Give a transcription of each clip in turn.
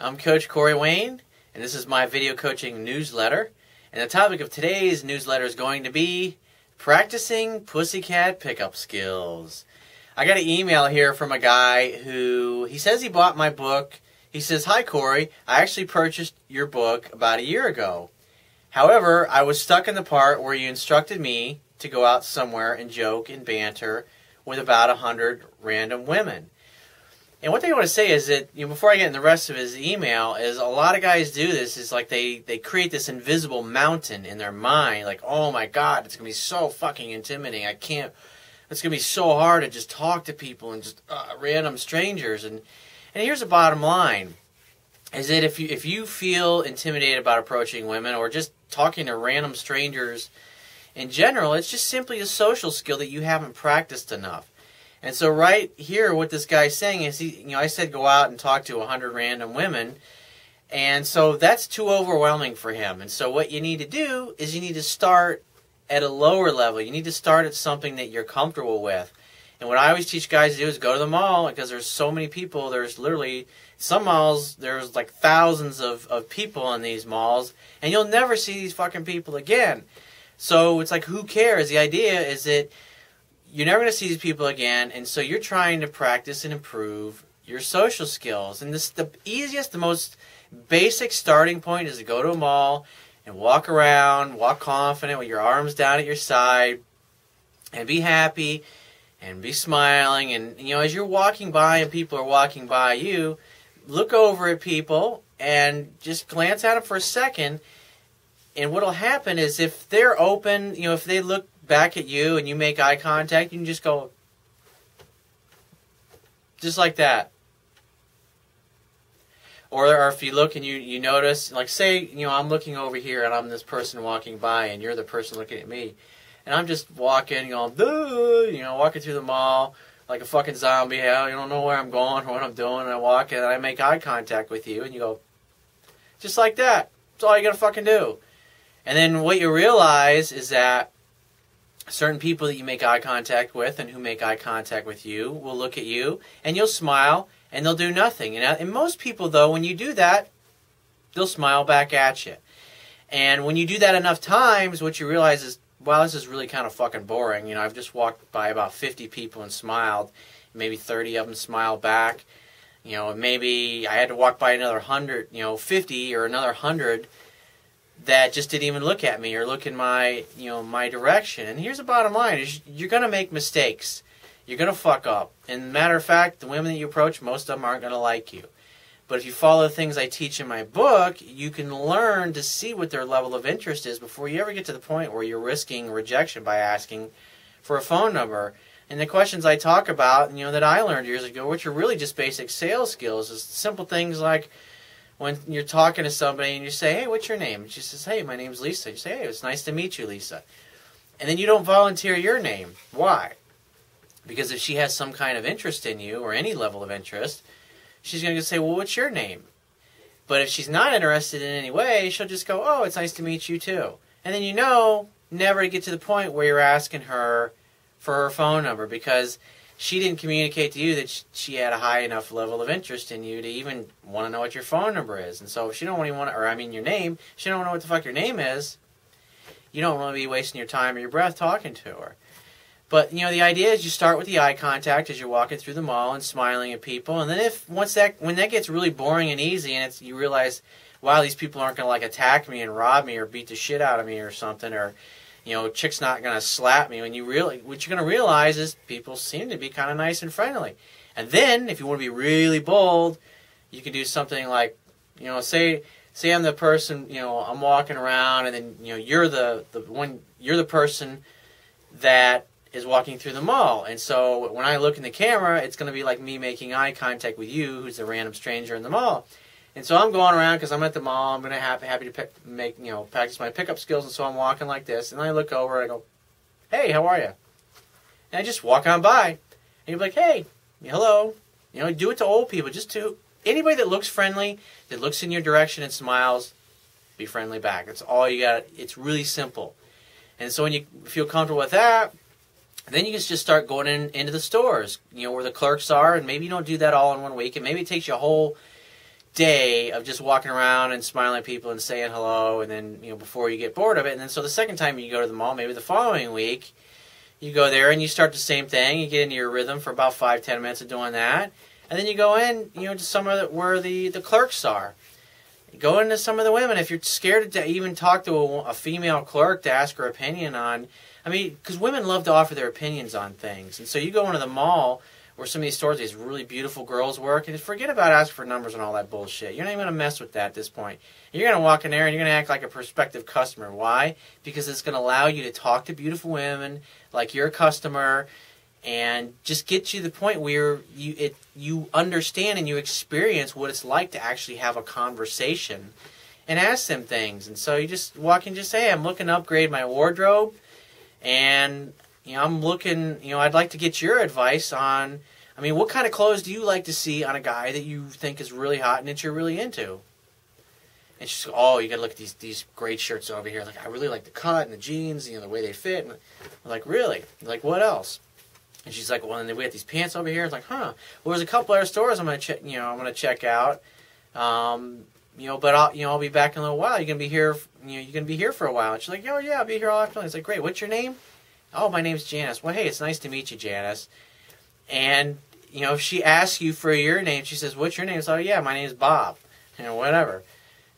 I'm Coach Corey Wayne, and this is my video coaching newsletter. And the topic of today's newsletter is going to be practicing pussycat pickup skills. I got an email here from a guy who, he says he bought my book. He says, "Hi Corey, I actually purchased your book about a year ago. However, I was stuck in the part where you instructed me to go out somewhere and joke and banter with about 100 random women." And one thing I want to say is that, before I get in the rest of his email, is a lot of guys do this, is like they create this invisible mountain in their mind, like, oh my God, it's going to be so fucking intimidating. It's going to be so hard to just talk to people and just random strangers. And here's the bottom line, is that if you feel intimidated about approaching women or just talking to random strangers in general, it's just simply a social skill that you haven't practiced enough. And so right here, what this guy's saying is, I said go out and talk to 100 random women, and so that's too overwhelming for him. And so what you need to do is you need to start at a lower level. You need to start at something that you're comfortable with. And what I always teach guys to do is go to the mall, because there's so many people. There's literally, some malls, there's like thousands of people in these malls, and you'll never see these fucking people again. So it's like, who cares? The idea is that you're never going to see these people again, and so you're trying to practice and improve your social skills. And this, the easiest, the most basic starting point is to go to a mall and walk around, walk confident with your arms down at your side, and be happy and be smiling. And as you're walking by and people are walking by you, look over at people and just glance at them for a second. And what'll happen is, if they're open, if they look back at you and you make eye contact, you can just go, just like that. Or if you look and you notice, like, say, I'm looking over here and I'm this person walking by and you're the person looking at me, and I'm just walking, walking through the mall like a fucking zombie. I don't know where I'm going or what I'm doing, and I walk and I make eye contact with you, and you go, just like that. That's all you gotta fucking do. And then what you realize is that certain people that you make eye contact with and who make eye contact with you will look at you and you'll smile and they'll do nothing. And most people, though, when you do that, they'll smile back at you. And when you do that enough times, what you realize is, wow, this is really kind of fucking boring. I've just walked by about 50 people and smiled. Maybe 30 of them smiled back. Maybe I had to walk by another 100, 50 or another 100 that just didn't even look at me or look in my, my direction. And here's the bottom line, is you're going to make mistakes. You're going to fuck up. And matter of fact, the women that you approach, most of them aren't going to like you. But if you follow the things I teach in my book, you can learn to see what their level of interest is before you ever get to the point where you're risking rejection by asking for a phone number. And the questions I talk about, that I learned years ago, which are really just basic sales skills, is simple things like, when you're talking to somebody and you say, "Hey, what's your name?" And she says, "Hey, my name's Lisa." You say, "Hey, it's nice to meet you, Lisa." And then you don't volunteer your name. Why? Because if she has some kind of interest in you, or any level of interest, she's going to say, "Well, what's your name?" But if she's not interested in any way, she'll just go, "Oh, it's nice to meet you too." And then never to get to the point where you're asking her for her phone number, because she didn't communicate to you that she had a high enough level of interest in you to even want to know what your phone number is. And so if she don't even want to, your name, she don't know what the fuck your name is, you don't want to be wasting your time or your breath talking to her. But, the idea is you start with the eye contact as you're walking through the mall and smiling at people. And then when that gets really boring and easy, and you realize, wow, these people aren't going to attack me and rob me or beat the shit out of me or something, or chick's not going to slap me. What you're going to realize is people seem to be kind of nice and friendly. And then, if you want to be really bold, you can do something like, say I'm the person, I'm walking around, and then, you're the person that is walking through the mall. And so when I look in the camera, it's going to be like me making eye contact with you, who's a random stranger in the mall. And so I'm going around because I'm at the mall. I'm going to happy to practice my pickup skills. And so I'm walking like this, and I look over and I go, "Hey, how are you?" And I just walk on by, and you'll be like, "Hey, hello." Do it to old people. Just to anybody that looks friendly, that looks in your direction and smiles, be friendly back. That's all you got. It's really simple. And so when you feel comfortable with that, then you can just start going into the stores, where the clerks are. And maybe you don't do that all in one week, and maybe it takes you a whole day of just walking around and smiling at people and saying hello, and then, before you get bored of it. And then so the second time you go to the mall, maybe the following week, you go there and you start the same thing. You get into your rhythm for about 5-10 minutes of doing that. And then you go in, to some of where the clerks are. Go into some of the women. If you're scared to even talk to a female clerk to ask her opinion on, because women love to offer their opinions on things. And so you go into the mall where some of these stores, these really beautiful girls work, and forget about asking for numbers and all that bullshit. You're not even going to mess with that at this point. You're going to walk in there and you're going to act like a prospective customer. Why? Because it's going to allow you to talk to beautiful women like you're a customer, and just get you to the point where you understand and you experience what it's like to actually have a conversation and ask them things. And so you just walk in and just say, hey, I'm looking to upgrade my wardrobe, and I'm looking, I'd like to get your advice on, what kind of clothes do you like to see on a guy that you think is really hot and that you're really into? And she's like, oh, you got to look at these great shirts over here. Like, I really like the cut and the jeans, the way they fit. And I'm like, really? Like, what else? And she's like, well, and then we got these pants over here. It's like, huh? Well, there's a couple other stores I'm gonna check. I'm gonna check out. But I'll be back in a little while. You're gonna be here. You're gonna be here for a while. And she's like, oh yeah, I'll be here all afternoon. It's like, great. What's your name? Oh, my name's Janice. Well, hey, it's nice to meet you, Janice. And if she asks you for your name, she says, what's your name? It's like, oh yeah, my name's Bob. Whatever.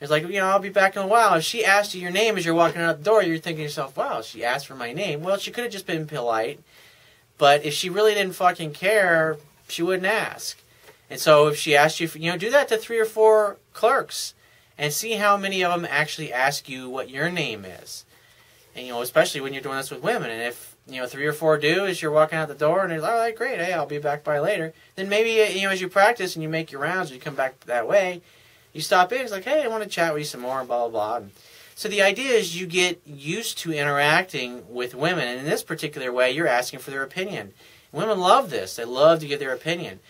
It's like, I'll be back in a while. If she asked you your name as you're walking out the door, you're thinking to yourself, wow, she asked for my name. Well, she could have just been polite. But if she really didn't fucking care, she wouldn't ask. And so if she asked you, do that to 3 or 4 clerks and see how many of them actually ask you what your name is. And, especially when you're doing this with women. And if, 3 or 4 do as you're walking out the door and they're like, all right, great, hey, I'll be back by later. Then maybe, as you practice and you make your rounds and you come back that way, you stop in, it's like, hey, I want to chat with you some more, blah, blah, blah. And so the idea is you get used to interacting with women, and in this particular way, you're asking for their opinion. Women love this. They love to give their opinion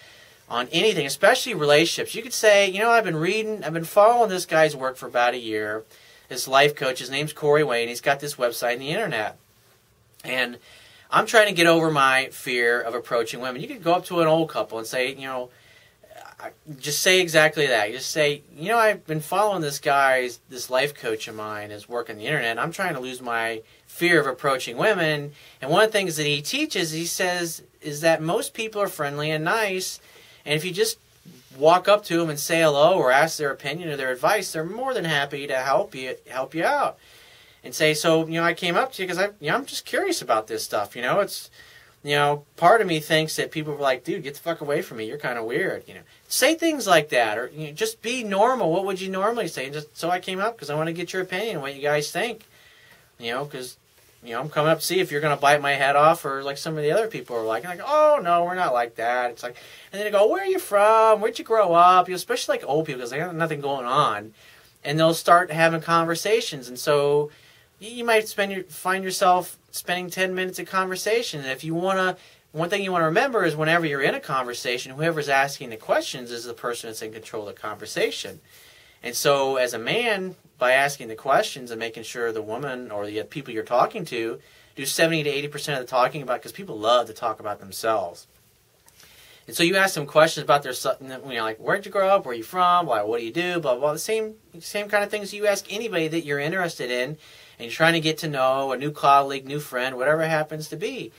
on anything, especially relationships. You could say, I've been following this guy's work for about a year, this life coach. His name's Corey Wayne. He's got this website on the internet. And I'm trying to get over my fear of approaching women. You could go up to an old couple and say, just say exactly that. You just say, I've been following this life coach of mine is working on the internet, and I'm trying to lose my fear of approaching women. And one of the things that he teaches, he says, is that most people are friendly and nice, and if you just walk up to them and say hello or ask their opinion or their advice, they're more than happy to help you out. And say, so, I came up to you because I'm just curious about this stuff. It's, part of me thinks that people are like, dude, get the fuck away from me. You're kind of weird. Say things like that, or just be normal. What would you normally say? And just so I came up because I want to get your opinion, what you guys think. Because I'm coming up to see if you're going to bite my head off, or like some of the other people are like, oh no, we're not like that. It's like, and then they go, where are you from? Where'd you grow up? Especially like old people because they have nothing going on, and they'll start having conversations, and so you might find yourself spending 10 minutes of conversation. And if you want to, one thing you want to remember is whenever you're in a conversation, whoever's asking the questions is the person that's in control of the conversation. And so as a man, by asking the questions and making sure the woman or the people you're talking to do 70 to 80% of the talking about, because people love to talk about themselves. And so you ask them questions about their, like, where'd you grow up? Where are you from? What do you do? Blah, blah, blah. The same kind of things you ask anybody that you're interested in, and you're trying to get to know a new colleague, new friend, whatever it happens to be.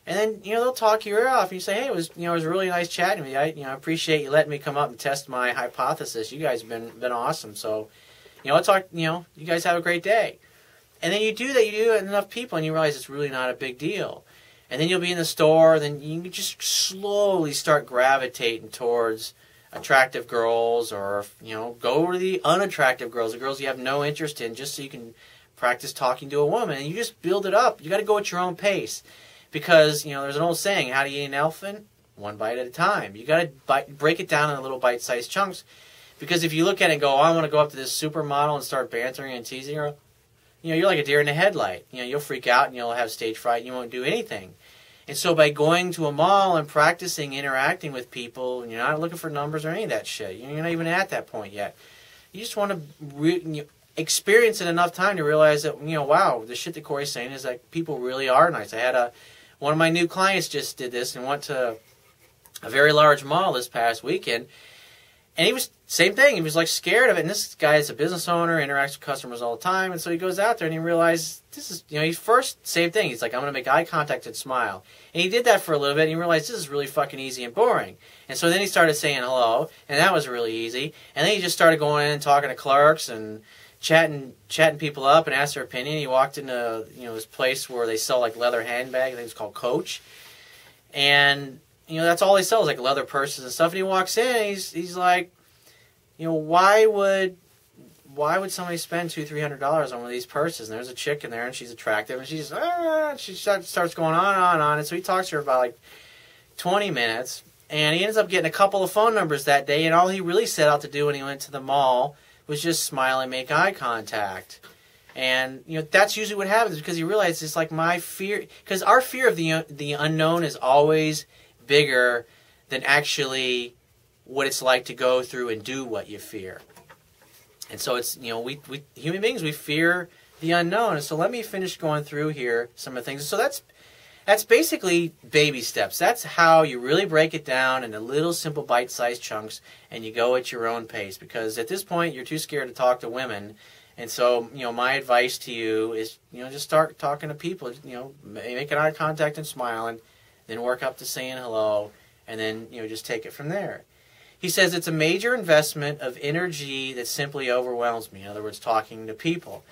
And then, they'll talk your ear off, and you say, hey, it was really nice chatting with you. I appreciate you letting me come up and test my hypothesis. You guys have been awesome. So, I'll talk, you guys have a great day. And then you do that, you do it with enough people, and you realize it's really not a big deal. And then you'll be in the store, then you can just slowly start gravitating towards attractive girls, or, go to the unattractive girls, the girls you have no interest in, just so you can practice talking to a woman. And you just build it up. You got to go at your own pace. Because, there's an old saying, how do you eat an elephant? One bite at a time. You got to break it down in little bite-sized chunks. Because if you look at it and go, oh, I want to go up to this supermodel and start bantering and teasing her, you're like a deer in the headlight. You'll freak out and you'll have stage fright and you won't do anything. And so by going to a mall and practicing interacting with people, and you're not looking for numbers or any of that shit. You're not even at that point yet. You just want to experience it enough time to realize that, wow, the shit that Corey's saying is like people really are nice. I had one of my new clients just did this and went to a very large mall this past weekend, and he was same thing. He was like scared of it. And this guy is a business owner, interacts with customers all the time. And so he goes out there and he realizes this is, he first, same thing. He's like, I'm going to make eye contact and smile. And he did that for a little bit. And he realized this is really fucking easy and boring. And so then he started saying hello. And that was really easy. And then he just started going in and talking to clerks and chatting people up and asked their opinion. He walked into, this place where they sell like leather handbags. I think it's called Coach. And, that's all they sell is like leather purses and stuff. And he walks in and he's like, why would somebody spend $200-300 on one of these purses? And there's a chick in there, and she's attractive, and she starts going on and on. And so he talks to her about like 20 minutes, and he ends up getting a couple of phone numbers that day. And all he really set out to do when he went to the mall was just smile and make eye contact. And that's usually what happens, because he realized it's like my fear, because our fear of the unknown is always bigger than actually what it's like to go through and do what you fear. And so it's, we human beings, we fear the unknown. And so let me finish going through here some of the things. So that's basically baby steps. That's how you really break it down into little simple bite-sized chunks, and you go at your own pace. Because at this point, you're too scared to talk to women. And so, my advice to you is, just start talking to people. Make an eye contact and smile, and then work up to saying hello, and then, just take it from there. He says it's a major investment of energy that simply overwhelms me. In other words, talking to people.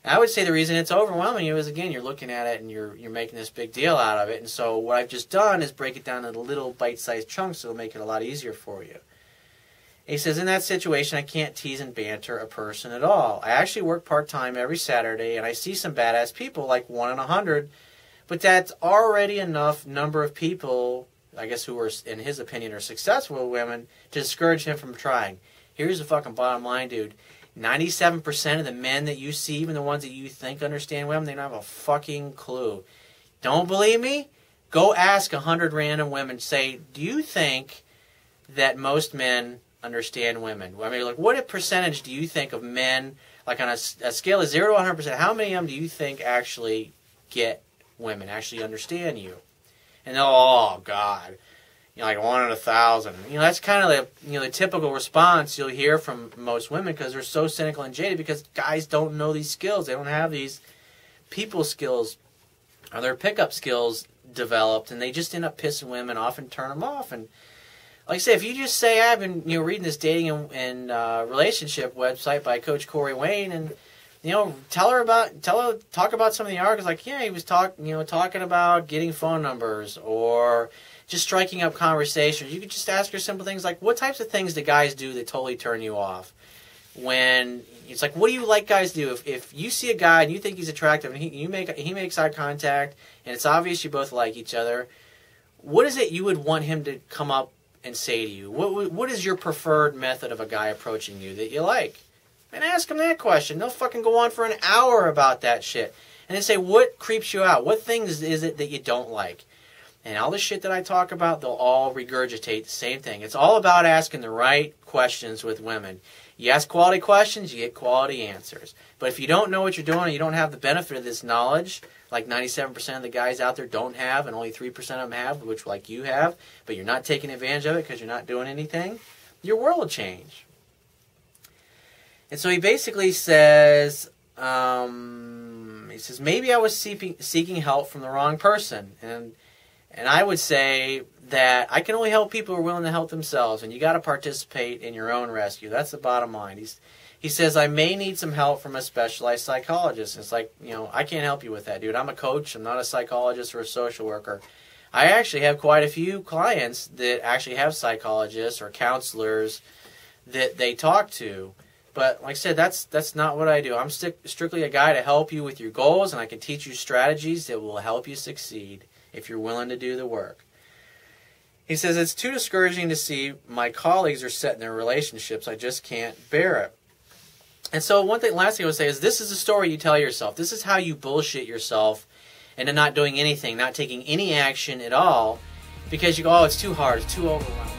And I would say the reason it's overwhelming you is, again, you're looking at it and you're making this big deal out of it. And so what I've just done is break it down into little bite-sized chunks so it'll make it a lot easier for you. He says, in that situation, I can't tease and banter a person at all. I actually work part-time every Saturday, and I see some badass people, like 1 in 100, but that's already enough number of people, I guess, who are, in his opinion, are successful women, to discourage him from trying. Here's the fucking bottom line, dude. 97% of the men that you see, even the ones that you think understand women, they don't have a fucking clue. Don't believe me? Go ask 100 random women. Say, do you think that most men understand women? I mean, like, what percentage do you think of men, like on a scale of 0 to 100%, how many of them do you think actually get women, actually understand you? And they'll, oh, God, like 1 in 1,000. That's kind of the typical response you'll hear from most women, because they're so cynical and jaded, because guys don't know these skills. They don't have these people skills or their pickup skills developed, and they just end up pissing women off and turn them off. And like I say, if you just say, I've been reading this dating and relationship website by Coach Corey Wayne, and talk about some of the articles, like, yeah, he was talking about getting phone numbers or just striking up conversations. You could just ask her simple things like, what types of things do guys do that totally turn you off? When it's like, what do you like guys do? If you see a guy and you think he's attractive and he makes eye contact and it's obvious you both like each other, what is it you would want him to come up and say to you? What is your preferred method of a guy approaching you that you like? And ask him that question. They'll fucking go on for an hour about that shit. And then say, what creeps you out? What things is it that you don't like? And all the shit that I talk about, they'll all regurgitate the same thing. It's all about asking the right questions with women. You ask quality questions, you get quality answers. But if you don't know what you're doing and you don't have the benefit of this knowledge, like 97% of the guys out there don't have, and only 3% of them have, which like you have, but you're not taking advantage of it because you're not doing anything, your world will change. And so he basically says, maybe I was seeking help from the wrong person. And I would say that I can only help people who are willing to help themselves, and you got to participate in your own rescue. That's the bottom line. He says, I may need some help from a specialized psychologist. And it's like, I can't help you with that, dude. I'm a coach. I'm not a psychologist or a social worker. I actually have quite a few clients that actually have psychologists or counselors that they talk to. But like I said, that's not what I do. I'm strictly a guy to help you with your goals, and I can teach you strategies that will help you succeed if you're willing to do the work. He says, it's too discouraging to see my colleagues are set in their relationships. I just can't bear it. And so last thing I would say is, this is the story you tell yourself. This is how you bullshit yourself into not doing anything, not taking any action at all, because you go, oh, it's too hard, it's too overwhelming.